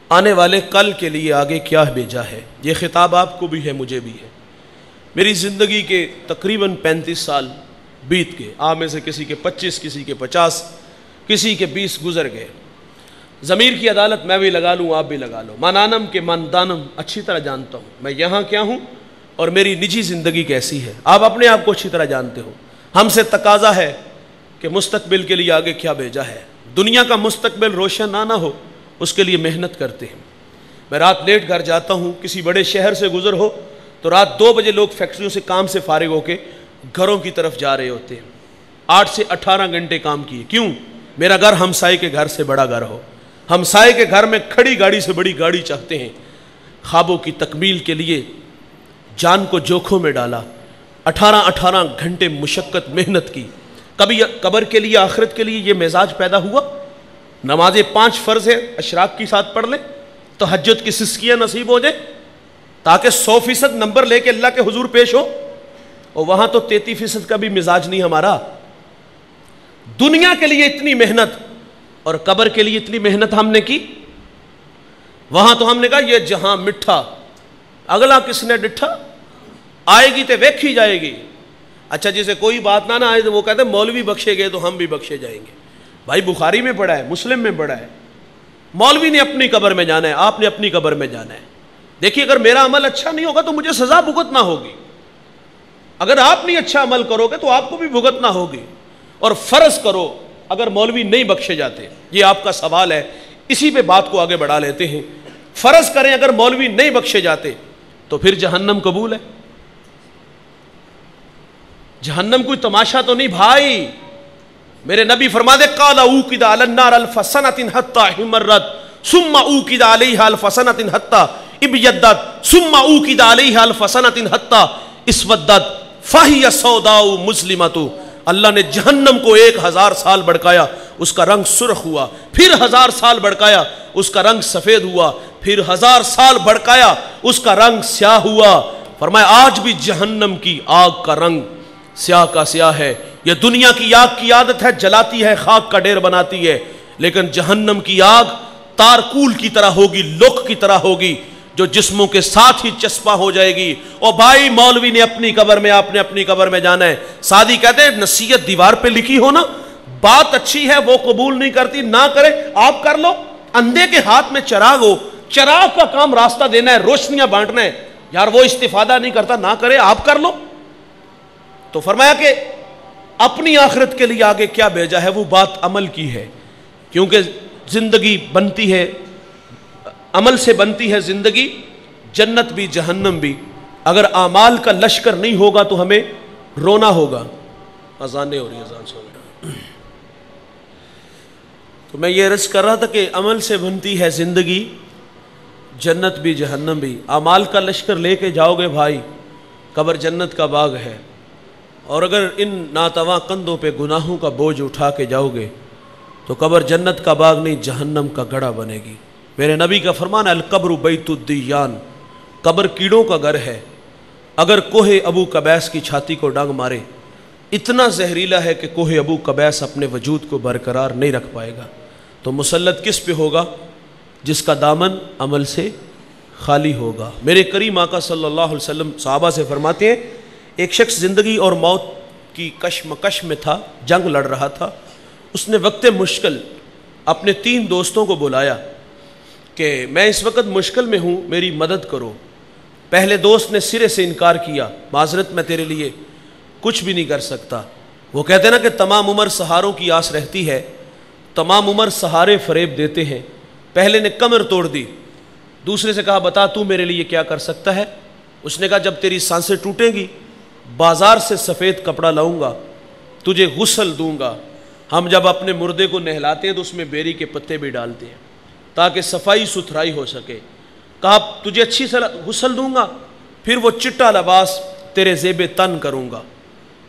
آنے والے کل کے لیے آگے کیا بھیجا ہے۔ یہ خطاب آپ کو بھی ہے، مجھے بھی ہے۔ میری زندگی کے تقریباً 35 سال بیت گئے، آپ میں سے کسی کے 25، کسی کے 50، کسی کے 20 گزر گئے۔ ضمیر کی عدالت میں بھی لگا لوں، آپ بھی لگا لو۔ مانانم کے ماندانم اچھی طرح جانتا ہوں میں یہاں کیا ہوں اور میری نجی زندگی کیسی ہے، آپ اپنے آپ کو اچھی طرح جانتے ہو۔ ہم سے تقاضا ہے کہ مستقبل کے لیے آگے کیا بھیجا ہے۔ دنیا کا مستقبل روشن نہ ہو، اس کے لیے محنت کرتے ہیں۔ میں رات لیٹ گھر جاتا ہوں، کسی بڑے شہر سے گزر ہو تو رات 2 بجے لوگ فیکٹریوں سے کام سے فارغ ہو کے گھروں کی طرف جا رہے ہوتے ہیں، 8 سے 18 گھنٹے کام کیے۔ کیوں؟ میرا گھر ہمسائے کے گھر سے بڑا گھر ہو، ہمسائے کے گھر میں کھڑی گاڑی سے بڑی گاڑی چاہتے ہیں۔ خوابوں کی تکمیل کے لیے جان کو جوکھوں میں ڈالا، 18 گھنٹے مشقت محنت کی۔ کبھی قبر کے لیے، آخرت کے لیے یہ مزاج پیدا ہوا؟ نمازیں 5 فرض ہے اشراق کی ساتھ پڑھ لیں، تہجد کی سسکیاں نصیب ہو جائیں تاکہ 100% نمبر لے کے اللہ کے حضور پیش ہو، اور وہاں تو 33% کا بھی مزاج نہیں ہمارا۔ دنیا کے لیے اتنی محنت اور قبر کے لیے اتنی محنت ہم نے کی، وہاں تو ہم نے کہا یہ جہاں مٹھا، اگلا کس نے ڈٹھا، آئے گی تے ویکھی جائے گی۔ اچھا جسے کوئی بات نہ آئے تو وہ کہتے ہیں مولوی بخشے گئے تو ہم بھی بخشے جائیں گے۔ بھائی بخاری میں پڑھا ہے، مسلم میں پڑھا ہے، مولوی نے اپنی قبر میں جانا ہے، آپ نے اپنی قبر میں جانا ہے۔ دیکھیے اگر میرا عمل اچھا نہیں ہوگا تو مجھے سزا بھگتنا ہوگی، اگر آپ نہیں اچھا عمل کرو گے تو آپ کو بھی بھگتنا ہوگی۔ اور فرض کرو اگر مولوی نہیں بخشے جاتے، یہ آپ کا سوال ہے، اسی پہ بات کو آگے بڑھا لیتے ہیں۔ فرض کریں اگر مولوی نہیں بخشے جاتے تو پھر جہنم قبول ہے؟ جہنم کوئی تماشا تو نہیں بھائی۔ میرے نبی فرما دے قال اوقد علی النار الف سنۃ حتى حمرت ثم اوقد علیہا الف سنۃ حتى ابیضت ثم اوقد علیہا الف سنۃ حتى اسودت فہی سوداء مسلمۃ۔ اللہ نے جہنم کو 1000 سال بھڑکایا، اس کا رنگ سرخ ہوا، پھر 1000 سال بھڑکایا، اس کا رنگ سفید ہوا، پھر 1000 سال بھڑکایا، اس کا رنگ سیاہ ہوا۔ فرمایا آج بھی جہنم کی آگ کا رنگ سیاہ کا سیاہ ہے۔ یہ دنیا کی آگ کی عادت ہے، جلاتی ہے، خاک کا ڈھیر بناتی ہے، لیکن جہنم کی آگ تارکول کی طرح ہوگی، لوک کی طرح ہوگی جو جسموں کے ساتھ ہی چسپاں ہو جائے گی۔ اور بھائی مولوی نے اپنی قبر میں، آپ نے اپنی قبر میں جانا ہے۔ سادی کہتے ہیں نصیحت دیوار پہ لکھی ہو نا، بات اچھی ہے وہ قبول نہیں کرتی، نہ کرے آپ کر لو۔ اندھے کے ہاتھ میں چراغ ہو، چراغ کا کام راستہ دینا ہے، روشنیاں بانٹنا ہے، یار وہ استفادہ نہیں کرتا، نہ کرے آپ کر لو۔ تو فرمایا کہ اپنی آخرت کے لیے آگے کیا بھیجا ہے وہ بات عمل کی ہے، کیونکہ زندگی بنتی ہے عمل سے، بنتی ہے زندگی، جنت بھی جہنم بھی۔ اگر اعمال کا لشکر نہیں ہوگا تو ہمیں رونا ہوگا۔ اذانیں ہو رہی ہیں، اذان سن۔ تو میں یہ عرض کر رہا تھا کہ عمل سے بنتی ہے زندگی، جنت بھی جہنم بھی۔ اعمال کا لشکر لے کے جاؤ گے بھائی، قبر جنت کا باغ ہے، اور اگر ان ناتواں کندھوں پہ گناہوں کا بوجھ اٹھا کے جاؤ گے تو قبر جنت کا باغ نہیں جہنم کا گڑھا بنے گی۔ میرے نبی کا فرمان ہے القبر بیت الدیان، قبر کیڑوں کا گھر ہے۔ اگر کوہ ابو قبیس کی چھاتی کو ڈنگ مارے، اتنا زہریلا ہے کہ کوہ ابو قبیس اپنے وجود کو برقرار نہیں رکھ پائے گا۔ تو مسلط کس پہ ہوگا؟ جس کا دامن عمل سے خالی ہوگا۔ میرے کریم آقا صلی اللہ علیہ وسلم صحابہ سے فرماتے ہیں ایک شخص زندگی اور موت کی کشمکش میں تھا، جنگ لڑ رہا تھا، اس نے وقت مشکل اپنے 3 دوستوں کو بلایا کہ میں اس وقت مشکل میں ہوں، میری مدد کرو۔ پہلے دوست نے سرے سے انکار کیا، معذرت میں تیرے لیے کچھ بھی نہیں کر سکتا۔ وہ کہتے ہیں نا کہ تمام عمر سہاروں کی آس رہتی ہے، تمام عمر سہارے فریب دیتے ہیں۔ پہلے نے کمر توڑ دی، دوسرے سے کہا بتا تو میرے لیے کیا کر سکتا ہے؟ اس نے کہا جب تیری سانسیں ٹوٹیں گی بازار سے سفید کپڑا لاؤں گا، تجھے غسل دوں گا۔ ہم جب اپنے مردے کو نہلاتے ہیں تو اس میں بیری کے پتے بھی ڈالتے ہیں تاکہ صفائی ستھرائی ہو سکے۔ کہا تجھے اچھی سے غسل دوں گا، پھر وہ چٹا لباس تیرے زیب تن کروں گا۔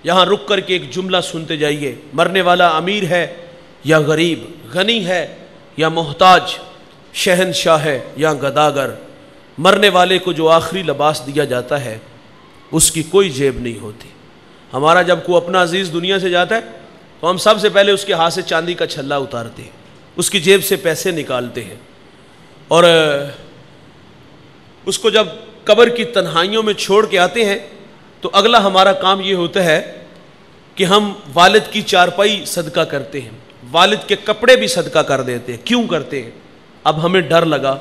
یہاں رک کر کے ایک جملہ سنتے جائیے، مرنے والا امیر ہے یا غریب، غنی ہے یا محتاج، شہنشاہ ہے یا گداگر، مرنے والے کو جو آخری لباس دیا جاتا ہے اس کی کوئی جیب نہیں ہوتی۔ ہمارا جب کوئی اپنا عزیز دنیا سے جاتا ہے تو ہم سب سے پہلے اس کے ہاتھ سے چاندی کا چھلا اتارتے ہیں، اس کی جیب سے پیسے نکالتے ہیں، اور اس کو جب قبر کی تنہائیوں میں چھوڑ کے آتے ہیں تو اگلا ہمارا کام یہ ہوتا ہے کہ ہم والد کی چارپائی صدقہ کرتے ہیں، والد کے کپڑے بھی صدقہ کر دیتے ہیں۔ کیوں کرتے ہیں؟ اب ہمیں ڈر لگا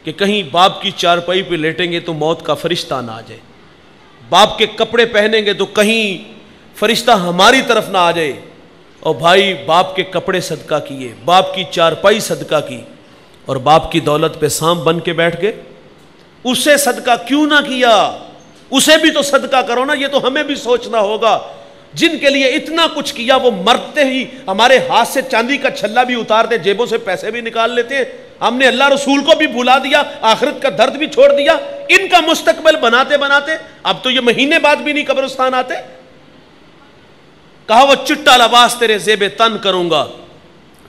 کہ کہیں باپ کی چارپائی پہ لیٹیں گے تو موت کا فرشتہ نہ آ جائے، باپ کے کپڑے پہنیں گے تو کہیں فرشتہ ہماری طرف نہ آ جائے۔ اور بھائی باپ کے کپڑے صدقہ کیے، باپ کی چارپائی صدقہ کی، اور باپ کی دولت پہ سانپ بن کے بیٹھ گئے۔ اسے صدقہ کیوں نہ کیا؟ اسے بھی تو صدقہ کرو نا۔ یہ تو ہمیں بھی سوچنا ہوگا، جن کے لیے اتنا کچھ کیا وہ مرتے ہی ہمارے ہاتھ سے چاندی کا چھلا بھی اتار دے، جیبوں سے پیسے بھی نکال لیتے ہیں۔ ہم نے اللہ رسول کو بھی بھلا دیا، آخرت کا درد بھی چھوڑ دیا۔ ان کا مستقبل بناتے بناتے اب تو یہ مہینے بعد بھی نہیں قبرستان آتے۔ کہا وہ چٹا لباس تیرے زیب تن کروں گا،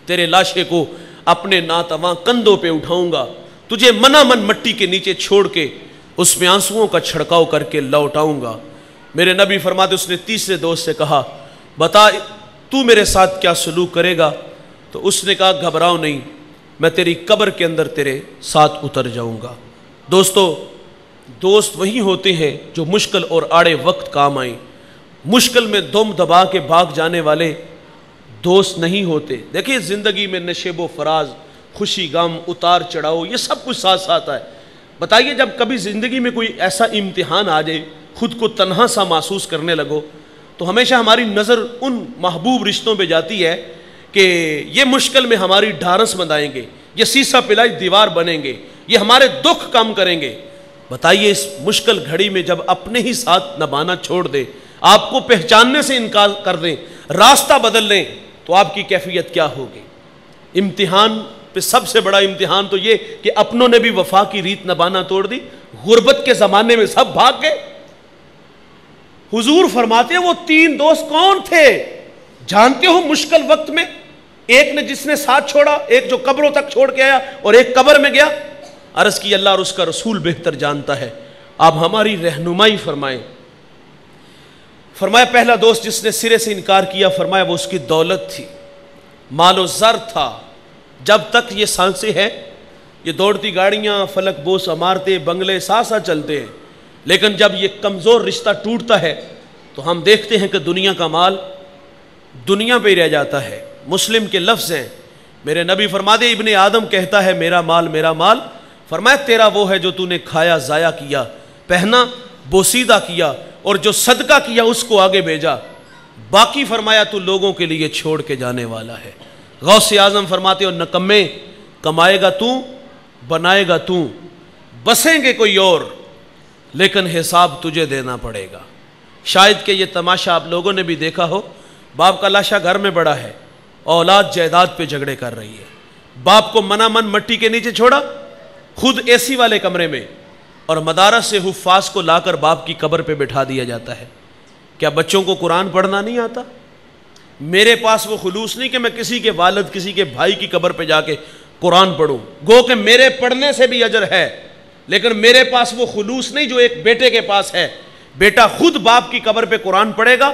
تیرے لاشے کو اپنے ناتواں کندھوں پہ اٹھاؤں گا، تجھے منا من مٹی کے نیچے چھوڑ کے اس میں آنسوؤں کا چھڑکاؤ کر کے لوٹاؤں گا۔ میرے نبی فرماتے اس نے تیسرے دوست سے کہا بتا تو میرے ساتھ کیا سلوک کرے گا؟ تو اس نے کہا گھبراؤ نہیں، میں تیری قبر کے اندر تیرے ساتھ اتر جاؤں گا۔ دوستو، دوست وہی ہوتے ہیں جو مشکل اور آڑے وقت کام آئیں۔ مشکل میں دم دبا کے بھاگ جانے والے دوست نہیں ہوتے۔ دیکھیں زندگی میں نشیب و فراز، خوشی غم، اتار چڑھاؤ، یہ سب کچھ ساتھ ساتھ ہے۔ بتائیے جب کبھی زندگی میں کوئی ایسا امتحان آ جائے، خود کو تنہا سا محسوس کرنے لگو، تو ہمیشہ ہماری نظر ان محبوب رشتوں پہ جاتی ہے کہ یہ مشکل میں ہماری ڈھارس بندھائیں گے، یہ سیسا پلائی دیوار بنیں گے، یہ ہمارے دکھ کم کریں گے۔ بتائیے اس مشکل گھڑی میں جب اپنے ہی ساتھ نبھانا چھوڑ دیں، آپ کو پہچاننے سے انکار کر دیں، راستہ بدل لیں، تو آپ کی کیفیت کیا ہوگی؟ امتحان پہ سب سے بڑا امتحان تو یہ کہ اپنوں نے بھی وفا کی ریت نبھانا توڑ دی۔ غربت کے زمانے میں سب بھاگ گئے۔ حضور فرماتے ہیں وہ تین دوست کون تھے جانتے ہو مشکل وقت میں؟ ایک نے جس نے ساتھ چھوڑا، ایک جو قبروں تک چھوڑ کے آیا، اور ایک قبر میں گیا۔ عرض کی اللہ اور اس کا رسول بہتر جانتا ہے، آپ ہماری رہنمائی فرمائیں۔ فرمایا پہلا دوست جس نے سرے سے انکار کیا، فرمایا وہ اس کی دولت تھی، مال و زر تھا۔ جب تک یہ سانسیں ہیں، یہ دوڑتی گاڑیاں، فلک بوس عمارتیں، بنگلے ساسا چلتے ہیں، لیکن جب یہ کمزور رشتہ ٹوٹتا ہے تو ہم دیکھتے ہیں کہ دنیا کا مال دنیا پہ ہی رہ جاتا ہے۔ مسلم کے لفظ ہیں، میرے نبی فرماتے ابن آدم کہتا ہے میرا مال میرا مال، فرمایا تیرا وہ ہے جو تو نے کھایا، ضائع کیا، پہنا، بوسیدہ کیا، اور جو صدقہ کیا اس کو آگے بھیجا، باقی فرمایا تو لوگوں کے لیے چھوڑ کے جانے والا ہے۔ غوث اعظم فرماتے ہو نکمے، کمائے گا تو، بنائے گا تو، بسیں گے کوئی اور، لیکن حساب تجھے دینا پڑے گا۔ شاید کہ یہ تماشا آپ لوگوں نے بھی دیکھا ہو، باپ کا لاشا گھر میں بڑا ہے، اولاد جائیداد پہ جھگڑے کر رہی ہے، باپ کو منا من مٹی کے نیچے چھوڑا، خود اے سی والے کمرے میں، اور مدارس سے حفاظ کو لا کر باپ کی قبر پہ بٹھا دیا جاتا ہے۔ کیا بچوں کو قرآن پڑھنا نہیں آتا؟ میرے پاس وہ خلوص نہیں کہ میں کسی کے والد، کسی کے بھائی کی قبر پہ جا کے قرآن پڑھوں، گو کہ میرے پڑھنے سے بھی اجر ہے، لیکن میرے پاس وہ خلوص نہیں جو ایک بیٹے کے پاس ہے۔ بیٹا خود باپ کی قبر پہ قرآن پڑھے گا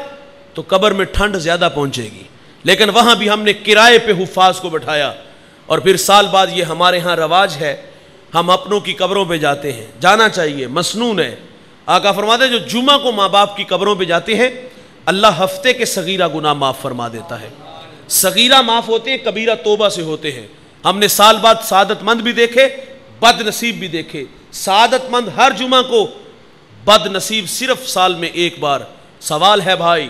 تو قبر میں ٹھنڈ زیادہ پہنچے گی، لیکن وہاں بھی ہم نے کرائے پہ حفاظ کو بٹھایا، اور پھر سال بعد یہ ہمارے ہاں رواج ہے، ہم اپنوں کی قبروں پہ جاتے ہیں، جانا چاہیے، مسنون ہے۔ آقا فرماتے ہیں جو جمعہ کو ماں باپ کی قبروں پہ جاتے ہیں اللہ ہفتے کے صغیرہ گناہ معاف فرما دیتا ہے۔ صغیرہ معاف ہوتے ہیں، کبیرہ توبہ سے ہوتے ہیں۔ ہم نے سال بعد سعادت مند بھی دیکھے، بد نصیب بھی دیکھے۔ سعادت مند ہر جمعہ کو، بد نصیب صرف سال میں ایک بار۔ سوال ہے بھائی،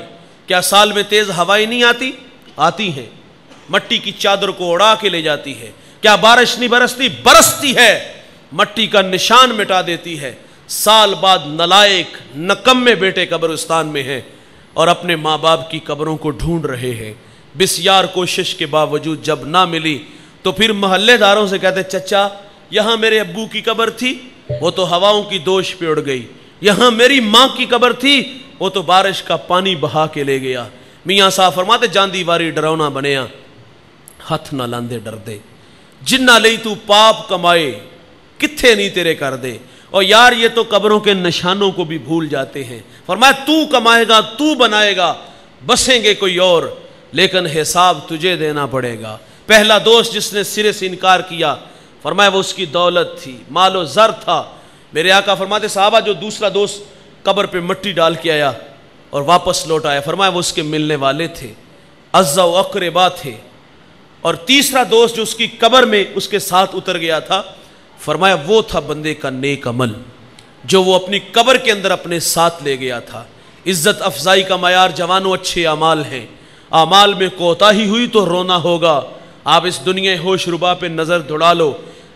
کیا سال میں تیز ہوائیں نہیں آتی؟ آتی ہیں، مٹی کی چادر کو اڑا کے لے جاتی ہے۔ کیا بارش نہیں برستی؟ برستی ہے، مٹی کا نشان مٹا دیتی ہے۔ سال بعد نلائق نکمے بیٹے قبرستان میں ہیں اور اپنے ماں باپ کی قبروں کو ڈھونڈ رہے ہیں۔ بسیار کوشش کے باوجود جب نہ ملی تو پھر محلے داروں سے کہتے چچا یہاں میرے ابو کی قبر تھی، وہ تو ہواؤں کی دوش پہ اڑ گئی۔ یہاں میری ماں کی قبر تھی، وہ تو بارش کا پانی بہا کے لے گیا۔ میاں صاحب فرماتے جان دیواری ڈرونا بنیا، ہاتھ نہ لاندے ڈر دے، جنہ لئی تو پاپ کمائے کتھے نہیں تیرے کر دے۔ اور یار یہ تو قبروں کے نشانوں کو بھی بھول جاتے ہیں۔ فرمایا تو کمائے گا، تو بنائے گا، بسیں گے کوئی اور، لیکن حساب تجھے دینا پڑے گا۔ پہلا دوست جس نے سرے سے انکار کیا، فرمایا وہ اس کی دولت تھی، مال و زر تھا۔ میرے آقا فرماتے صحابہ جو دوسرا دوست قبر پہ مٹی ڈال کے آیا اور واپس لوٹ آیا، فرمایا وہ اس کے ملنے والے تھے، اعزا و اقربا تھے۔ اور تیسرا دوست جو اس کی قبر میں اس کے ساتھ اتر گیا تھا، فرمایا وہ تھا بندے کا نیک عمل جو وہ اپنی قبر کے اندر اپنے ساتھ لے گیا تھا۔ عزت افزائی کا معیار جوانوں اچھے اعمال ہیں، اعمال میں کوتاہی ہوئی تو رونا ہوگا۔ آپ اس دنیا ہوش ربا پہ نظر دوڑا لو،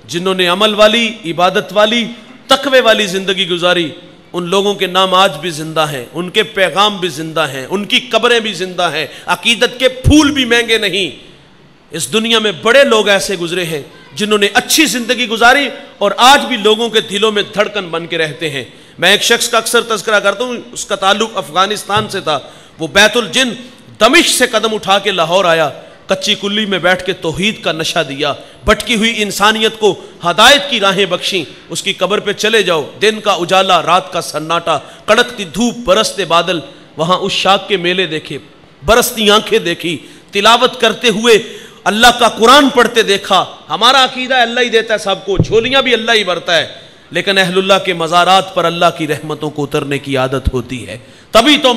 جنہوں نے عمل والی، عبادت والی، تقوی والی زندگی گزاری، ان لوگوں کے نام آج بھی زندہ ہیں، ان کے پیغام بھی زندہ ہیں، ان کی قبریں بھی زندہ ہیں، عقیدت کے پھول بھی مہنگے نہیں۔ اس دنیا میں بڑے لوگ ایسے گزرے ہیں جنہوں نے اچھی زندگی گزاری اور آج بھی لوگوں کے دلوں میں دھڑکن بن کے رہتے ہیں۔ میں ایک شخص کا اکثر تذکرہ کرتا ہوں، اس کا تعلق افغانستان سے تھا۔ وہ بیت الجن دمشق سے قدم اٹھا کے لاہور آیا، کچی کلی میں بیٹھ کے توحید کا نشہ دیا، بھٹکی ہوئی انسانیت کو ہدایت کی راہیں بخشیں۔ اس کی قبر پہ چلے جاؤ، دن کا اجالا، رات کا سناٹا، کڑکتی دھوپ، برستے بادل، وہاں اس شاخ کے میلے دیکھے، برستی آنکھیں دیکھی، تلاوت کرتے ہوئے اللہ کا قرآن پڑھتے دیکھا۔ ہمارا عقیدہ ہے اللہ ہی دیتا ہے سب کو، جھولیاں بھی اللہ ہی بھرتا ہے، لیکن اہل اللہ کے مزارات پر اللہ کی رحمتوں کو اترنے کی عادت ہوتی ہے، تبھی تو